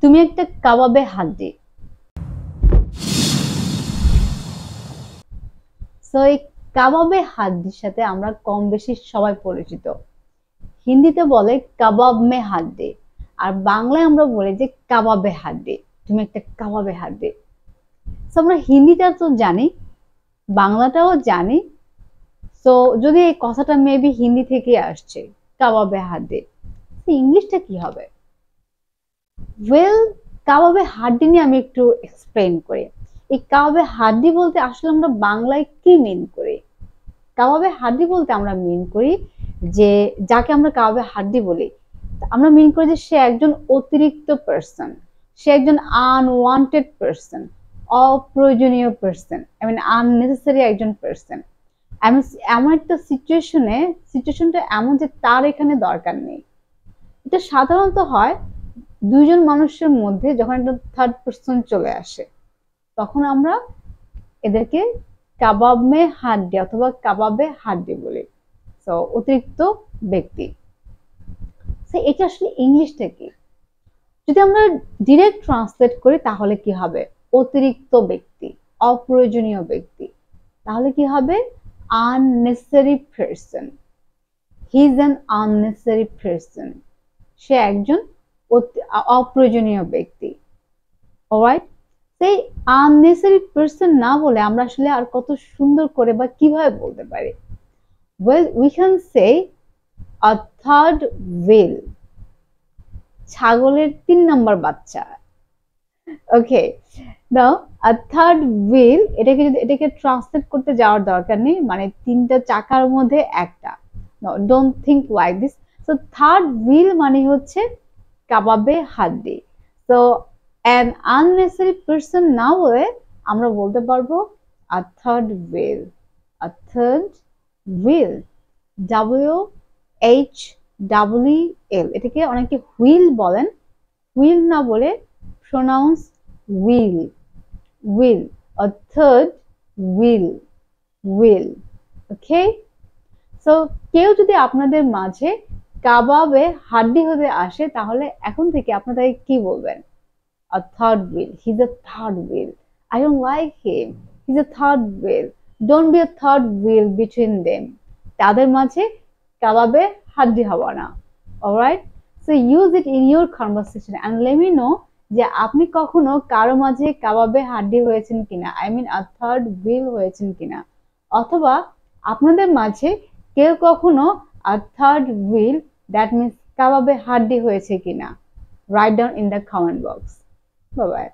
তুমি একটা কাবাবে হাড্ডি। সো এই কাবাবে হাড্ডির সাথে আমরা কম বেশি সবাই পরিচিত। হিন্দিতে বলে কাবাব মে হাড্ডি, আর বাংলায় আমরা বলি যে কাবাবে হাড্ডি, তুমি একটা কাবাবে হাড্ডি। সো আমরা হিন্দিটা তো জানি, বাংলাটাও জানি। সো যদি এই কথাটা মেবি হিন্দি থেকে আসছে কাবাবে হাড্ডি, ইংলিশটা কি হবে? ওয়েল, কাবাবে হাড্ডি নিয়ে আমি একটু এক্সপ্লেন করি। এই কাবাবে হাড্ডি বলতে আসলে আমরা বাংলায় কি মিন করি? কাবাবে হাড্ডি বলতে আমরা মিন করি যে যাকে আমরা কাবাবে হাড্ডি বলি, আমরা মিন করি যে সে একজন অতিরিক্ত পার্সন, সে একজন আনওয়ান্টেড পার্সন, অপ্রয়োজনীয় পার্সন, আই মিন আননেসেসারি একজন পার্সন। এমন একটা সিচুয়েশনটা এমন যে তার এখানে দরকার নেই। এটা সাধারণত হয় দুইজন মানুষের মধ্যে যখন একটা থার্ড পার্সন চলে আসে, তখন আমরা এদেরকে কাবাব মে হাড্ডি অথবা কাবাবে হাড্ডি বলি। সো অতিরিক্ত ব্যক্তি। এটা আসলে ইংলিশটা কি? যদি আমরা ডিরেক্ট ট্রান্সলেট করি তাহলে কি হবে? অতিরিক্ত ব্যক্তি, অপ্রয়োজনীয় ব্যক্তি। তাহলে কি হবে? Unnecessary person. He is an unnecessary person. সে একজন অপ্রয়োজনীয় ব্যক্তি। অলরাইট, সেই আননেসেসারি পারসন না বলে আমরা আসলে আর কত সুন্দর করে বা কিভাবে বলতে পারি? Well, we can say a third wheel, ছাগলের 3 নম্বর বাচ্চা। Okay, now a third wheel, এটাকে ট্রান্সলেট করতে যাওয়ার দরকার নেই, মানে 3টা চাকার মধ্যে একটা। No, don't think like this. So third wheel মানে হচ্ছে কাবাবে হাড্ডি। সো an unnecessary person না বলে আমরা বলতে পারবো a third wheel, a third wheel, WHEEL। এটাকে অনেকে হুইল বলেন, হুইল না বলে pronounce will, will, a third wheel, wheel। Okay, so কেউ যদি আপনাদের মাঝে কাবাবে হাড্ডি হতে আসে তাহলে এখন থেকে আপনাদের কি বলবেন? A third wheel. He's a third wheel. I don't like him. He's a third wheel. Don't be a third wheel between them. তাদের মাঝে কাবাবে হাড্ডি হওয়া না। Alright? So use it in your conversation and let me know যে আপনি কখনো কারো মাঝে কাবাবে হাড্ডি হয়েছেন কিনা, I mean a third wheel হয়েছেন কিনা, অথবা আপনাদের মাঝে কেউ কখনো a third wheel, that means কাবাবে হাড্ডি হয়েছে কিনা। Write down in the comment box. Bye bye.